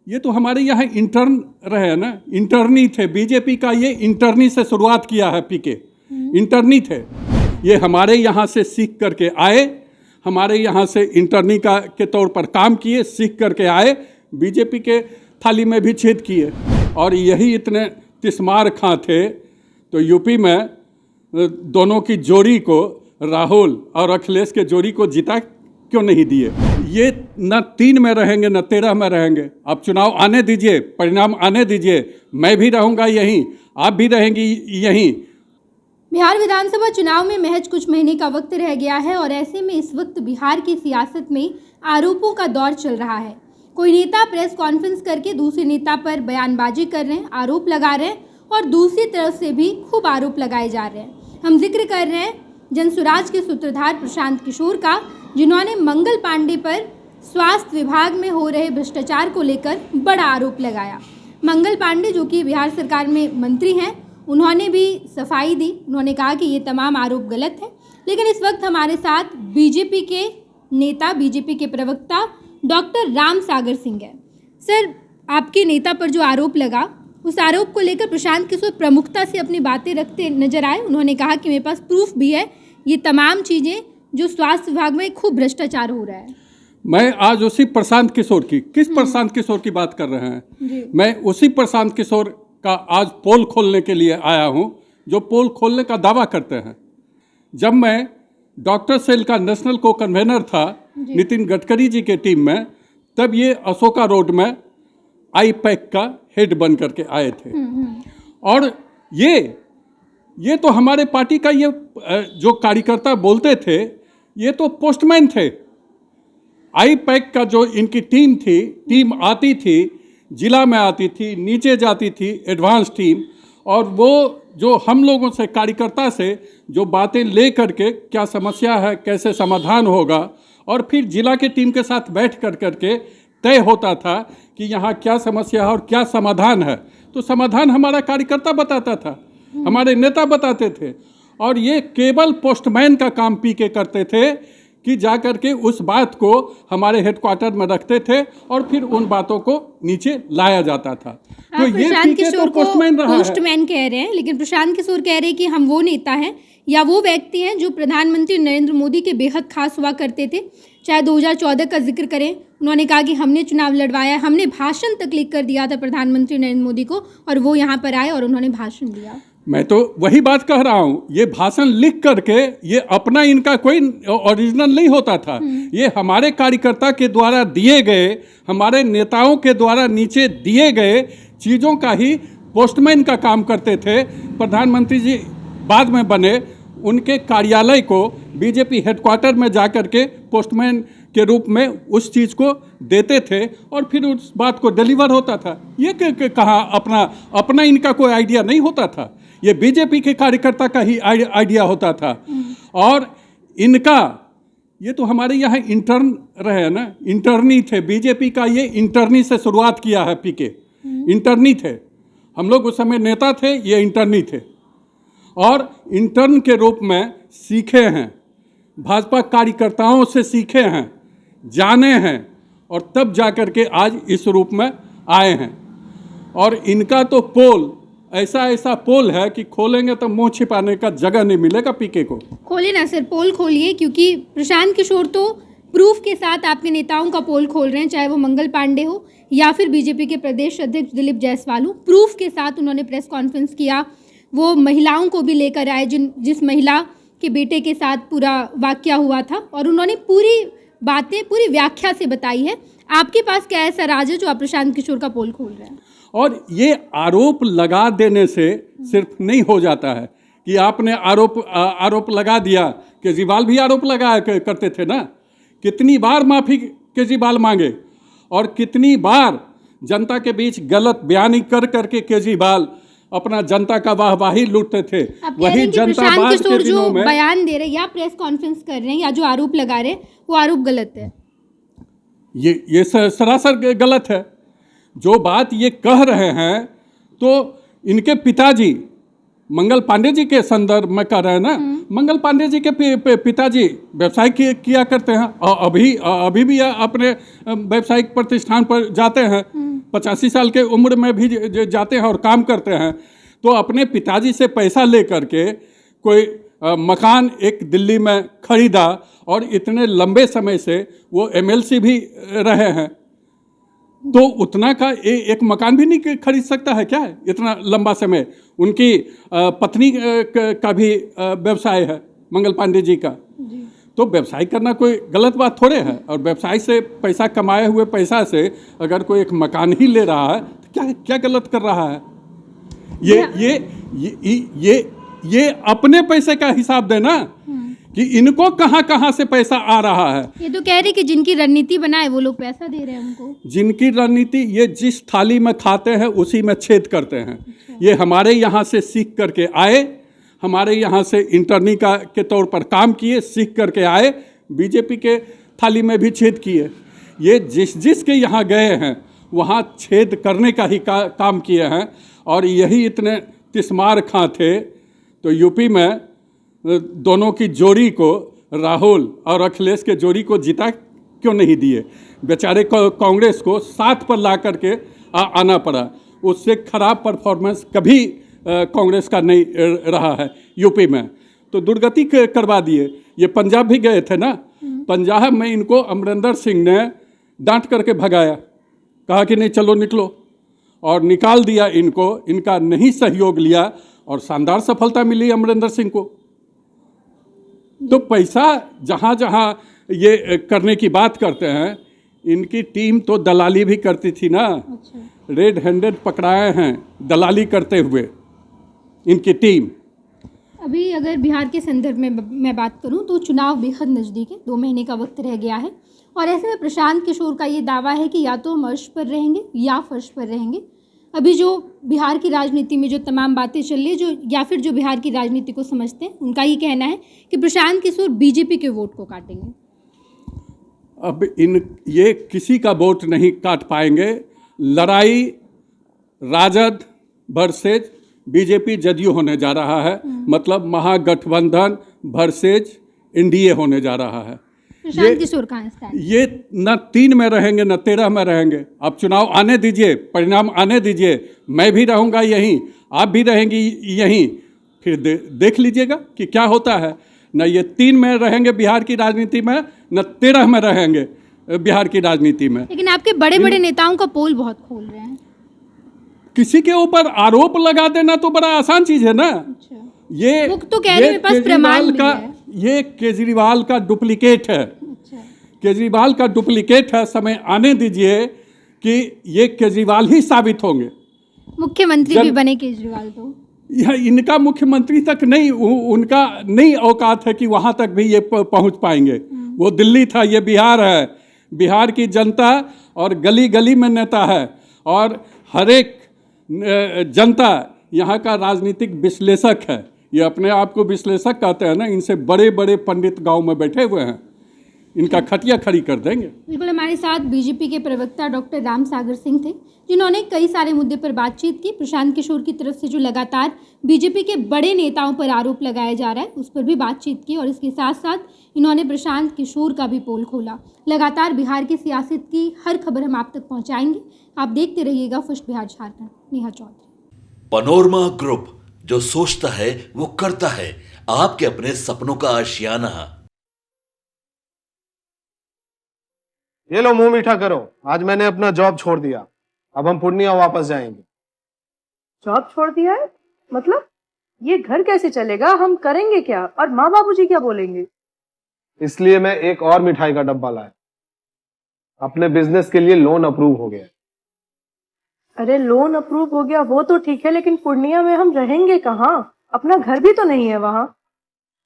ये तो हमारे यहाँ इंटर्न रहे हैं ना, इंटर्नी थे। बीजेपी का ये इंटर्नी से शुरुआत किया है पीके, इंटर्नी थे। ये हमारे यहाँ से सीख करके आए, हमारे यहाँ से इंटर्नी का के तौर पर काम किए, सीख करके आए, बीजेपी के थाली में भी छेद किए। और यही इतने तिस्मार खां थे तो यूपी में दोनों की जोड़ी को, राहुल और अखिलेश के जोड़ी को जिता क्यों नहीं दिए? ये न 3 में रहेंगे न 13 में रहेंगे। अब चुनाव आने दीजिए, परिणाम आने दीजिए, मैं भी रहूँगा यहीं, आप भी रहेंगी यहीं। बिहार विधानसभा चुनाव में महज कुछ महीने का वक्त रह गया है और ऐसे में इस वक्त बिहार की सियासत में आरोपों का दौर चल रहा है। कोई नेता प्रेस कॉन्फ्रेंस करके दूसरे नेता पर बयानबाजी कर रहे हैं, आरोप लगा रहे हैं और दूसरी तरफ से भी खूब आरोप लगाए जा रहे हैं। हम जिक्र कर रहे हैं जनसुराज के सूत्रधार प्रशांत किशोर का, जिन्होंने मंगल पांडे पर स्वास्थ्य विभाग में हो रहे भ्रष्टाचार को लेकर बड़ा आरोप लगाया। मंगल पांडे जो कि बिहार सरकार में मंत्री हैं, उन्होंने भी सफाई दी। उन्होंने कहा कि ये तमाम आरोप गलत है। लेकिन इस वक्त हमारे साथ बीजेपी के नेता, बीजेपी के प्रवक्ता डॉक्टर राम सागर सिंह है। सर, आपके नेता पर जो आरोप लगा, उस आरोप को लेकर प्रशांत किशोर प्रमुखता से अपनी बातें रखते नजर आए। उन्होंने कहा कि मेरे पास प्रूफ भी है, ये तमाम चीज़ें जो स्वास्थ्य विभाग में खूब भ्रष्टाचार हो रहा है। मैं आज उसी प्रशांत किशोर की, किस प्रशांत किशोर की बात कर रहे हैं? मैं उसी प्रशांत किशोर का आज पोल खोलने के लिए आया हूं, जो पोल खोलने का दावा करते हैं। जब मैं डॉक्टर सेल का नेशनल को कन्वेनर था नितिन गडकरी जी के टीम में, तब ये अशोका रोड में आईपैक का हेड बन करके आए थे। और ये तो हमारे पार्टी का ये जो कार्यकर्ता बोलते थे, ये तो पोस्टमैन थे। आईपैक का जो इनकी टीम थी, टीम आती थी, जिला में आती थी, नीचे जाती थी एडवांस टीम, और वो जो हम लोगों से, कार्यकर्ता से जो बातें ले करके क्या समस्या है, कैसे समाधान होगा, और फिर जिला के टीम के साथ बैठ कर करके तय होता था कि यहाँ क्या समस्या है और क्या समाधान है। तो समाधान हमारा कार्यकर्ता बताता था, हमारे नेता बताते थे। और ये केवल पोस्टमैन का काम पीके करते थे कि जाकर के उस बात को हमारे हेडक्वार्टर में रखते थे और फिर उन बातों को नीचे लाया जाता था। तो ये प्रशांत किशोर को पोस्टमैन कह रहे हैं, लेकिन प्रशांत किशोर कह रहे हैं कि हम वो नेता हैं या वो व्यक्ति हैं जो प्रधानमंत्री नरेंद्र मोदी के बेहद खास हुआ करते थे। चाहे 2014 का जिक्र करें, उन्होंने कहा कि हमने चुनाव लड़वाया, हमने भाषण तक लिख कर दिया था प्रधानमंत्री नरेंद्र मोदी को, और वो यहाँ पर आए और उन्होंने भाषण दिया। मैं तो वही बात कह रहा हूँ, ये भाषण लिख करके ये अपना इनका कोई ओरिजिनल नहीं होता था। ये हमारे कार्यकर्ता के द्वारा दिए गए, हमारे नेताओं के द्वारा नीचे दिए गए चीज़ों का ही पोस्टमैन का काम करते थे। प्रधानमंत्री जी बाद में बने, उनके कार्यालय को बीजेपी हेडक्वार्टर में जाकर के पोस्टमैन के रूप में उस चीज़ को देते थे और फिर उस बात को डिलीवर होता था। ये कहाँ अपना इनका कोई आइडिया नहीं होता था, ये बीजेपी के कार्यकर्ता का ही आइडिया होता था। और इनका ये तो हमारे यहाँ इंटर्न रहे हैं ना, इंटर्नी थे। बीजेपी का ये इंटर्नी से शुरुआत किया है पीके, इंटर्नी थे। हम लोग उस समय नेता थे, ये इंटर्नी थे और इंटर्न के रूप में सीखे हैं, भाजपा कार्यकर्ताओं से सीखे हैं, जाने हैं, और तब जाकर के आज इस रूप में आए हैं। और इनका तो पोल ऐसा पोल है कि खोलेंगे तो मुंह छिपाने का जगह नहीं मिलेगा पीके को। खोलिए ना सर, पोल खोलिए, क्योंकि प्रशांत किशोर तो प्रूफ के साथ आपके नेताओं का पोल खोल रहे हैं, चाहे वो मंगल पांडे हो या फिर बीजेपी के प्रदेश अध्यक्ष दिलीप जायसवाल हो। प्रूफ के साथ उन्होंने प्रेस कॉन्फ्रेंस किया, वो महिलाओं को भी लेकर आए जिस महिला के बेटे के साथ पूरा वाकया हुआ था, और उन्होंने पूरी बातें, पूरी व्याख्या से बताई है। आपके पास क्या ऐसा राज है जो आप प्रशांत किशोर का पोल खोल रहे हैं? और ये आरोप लगा देने से सिर्फ नहीं हो जाता है कि आपने आरोप लगा दिया। केजरीवाल भी आरोप लगाया करते थे ना, कितनी बार माफ़ी केजरीवाल मांगे और कितनी बार जनता के बीच गलत बयानी कर करके केजरीवाल अपना जनता का वाहवाही लूटते थे। वही जनता बाद के दिनों में बयान दे रहे या प्रेस कॉन्फ्रेंस कर रहे हैं या जो आरोप लगा रहे हैं, वो आरोप गलत है। ये सरासर गलत है। जो बात ये कह रहे हैं, तो इनके पिताजी मंगल पांडे जी के संदर्भ में कर रहे हैं ना। मंगल पांडे जी के पिताजी व्यवसाय किया करते हैं और अभी भी अपने व्यावसायिक प्रतिष्ठान पर जाते हैं। 85 साल के उम्र में भी जाते हैं और काम करते हैं। तो अपने पिताजी से पैसा ले करके कोई मकान एक दिल्ली में खरीदा और इतने लंबे समय से वो MLC भी रहे हैं, तो उतना का एक मकान भी नहीं खरीद सकता है क्या इतना लंबा समय? उनकी पत्नी का भी व्यवसाय है मंगल पांडे जी का। तो व्यवसाय करना कोई गलत बात थोड़े है। और व्यवसाय से पैसा, कमाए हुए पैसा से अगर कोई एक मकान ही ले रहा है तो क्या क्या गलत कर रहा है? ये अपने पैसे का हिसाब देना कि इनको कहाँ से पैसा आ रहा है। ये तो कह रहे कि जिनकी रणनीति बनाए वो लोग पैसा दे रहे हैं उनको। जिनकी रणनीति, ये जिस थाली में खाते हैं उसी में छेद करते हैं। ये हमारे यहाँ से सीख करके आए, हमारे यहाँ से इंटर्नी के तौर पर काम किए, सीख करके आए, बीजेपी के थाली में भी छेद किए। ये जिस के यहाँ गए हैं वहाँ छेद करने का ही काम किए हैं। और यही इतने तिस्मार खां थे तो यूपी में दोनों की जोड़ी को, राहुल और अखिलेश के जोड़ी को जिता क्यों नहीं दिए? बेचारे कांग्रेस को साथ पर ला करके आना पड़ा। उससे खराब परफॉर्मेंस कभी कांग्रेस का नहीं रहा है यूपी में, तो दुर्गति करवा दिए। ये पंजाब भी गए थे ना, पंजाब में इनको अमरिंदर सिंह ने डांट करके भगाया, कहा कि नहीं चलो निकलो, और निकाल दिया इनको। इनका नहीं सहयोग लिया और शानदार सफलता मिली अमरिंदर सिंह को। तो पैसा जहाँ जहाँ ये करने की बात करते हैं, इनकी टीम तो दलाली भी करती थी ना। रेड हैंडेड पकड़ाए हैं दलाली करते हुए इनकी टीम। अभी अगर बिहार के संदर्भ में मैं बात करूं तो चुनाव बेहद नज़दीक है, 2 महीने का वक्त रह गया है। और ऐसे में प्रशांत किशोर का ये दावा है कि या तो हम अर्श पर रहेंगे या फर्श पर रहेंगे। अभी जो बिहार की राजनीति में जो तमाम बातें चल रही है, या फिर जो बिहार की राजनीति को समझते हैं, उनका ये कहना है कि प्रशांत किशोर बीजेपी के वोट को काटेंगे। अब ये किसी का वोट नहीं काट पाएंगे। लड़ाई राजद वर्सेज बीजेपी जदयू होने जा रहा है। मतलब महागठबंधन वर्सेज NDA होने जा रहा है। प्रशांत किशोर कहाँ स्टैंड? ये न 3 में रहेंगे न 13 में रहेंगे। अब चुनाव आने दीजिए, परिणाम आने दीजिए। मैं भी रहूँगा यहीं, आप भी रहेंगी यहीं, फिर देख लीजिएगा कि क्या होता है। न ये 3 में रहेंगे बिहार की राजनीति में, न 13 में रहेंगे बिहार की राजनीति में। लेकिन आपके बड़े बड़े नेताओं का पोल बहुत खोल रहे हैं। किसी के ऊपर आरोप लगा देना तो बड़ा आसान चीज है ना। अच्छा। ये वो तो कह रहे हैं, पास प्रमाण भी है। ये केजरीवाल का डुप्लीकेट है। अच्छा। केजरीवाल का डुप्लीकेट है। समय आने दीजिए कि ये केजरीवाल ही साबित होंगे। मुख्यमंत्री भी बने केजरीवाल तो। यह इनका मुख्यमंत्री तक नहीं, उनका नहीं औकात है कि वहाँ तक भी ये पहुँच पाएंगे। वो दिल्ली था, ये बिहार है। बिहार की जनता और गली गली में नेता है और हर एक जनता यहाँ का राजनीतिक विश्लेषक है। ये अपने आप को विश्लेषक कहते हैं ना। इनसे बड़े बड़े पंडित गांव में बैठे हुए हैं, इनका खटिया खड़ी कर देंगे। बिल्कुल, हमारे साथ बीजेपी के प्रवक्ता डॉक्टर राम सागर सिंह थे, जिन्होंने कई सारे मुद्दे पर बातचीत की। प्रशांत किशोर की तरफ से जो लगातार बीजेपी के बड़े नेताओं पर आरोप लगाया जा रहा है, उस पर भी बातचीत की। और इसके साथ साथ इन्होंने प्रशांत किशोर का भी पोल खोला। लगातार बिहार की सियासत की हर खबर हम आप तक पहुँचाएंगे। आप देखते रहिएगा first Bihar Jharkhand. Neha Chaudhary. Panorama group, जो सोचता है वो करता है। आपके अपने सपनों का आशियाना। ये लो मुंह मीठा करो, आज मैंने अपना जॉब छोड़ दिया। अब हम पूर्णिया वापस जाएंगे। जॉब छोड़ दिया है? मतलब ये घर कैसे चलेगा? हम करेंगे क्या? और माँ बाबूजी क्या बोलेंगे? इसलिए मैं एक और मिठाई का डब्बा लाया। अपने बिजनेस के लिए लोन अप्रूव हो गया। अरे लोन अप्रूव हो गया वो तो ठीक है, लेकिन पूर्णिया में हम रहेंगे कहाँ? अपना घर भी तो नहीं है वहाँ।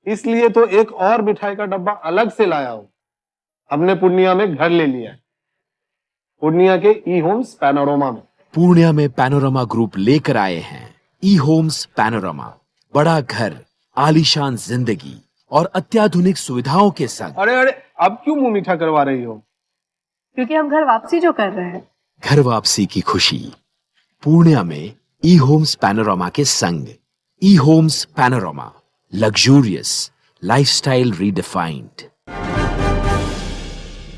इसलिए तो एक और मिठाई का डब्बा अलग से लाया हूँ। हमने पूर्णिया में घर ले लिया है, पूर्णिया के ई होम्स पैनोरमा में। पूर्णिया में पैनोरमा ग्रुप लेकर आए हैं ई होम्स पैनोरमा। बड़ा घर, आलीशान जिंदगी और अत्याधुनिक सुविधाओं के संग। अरे अब क्यों मुंह मीठा करवा रही हो? क्योंकि हम घर वापसी जो कर रहे हैं। घर वापसी की खुशी पूर्णिया में ई होम्स पैनोरमा के संग। E-Homes Panorama. Luxurious. Lifestyle redefined.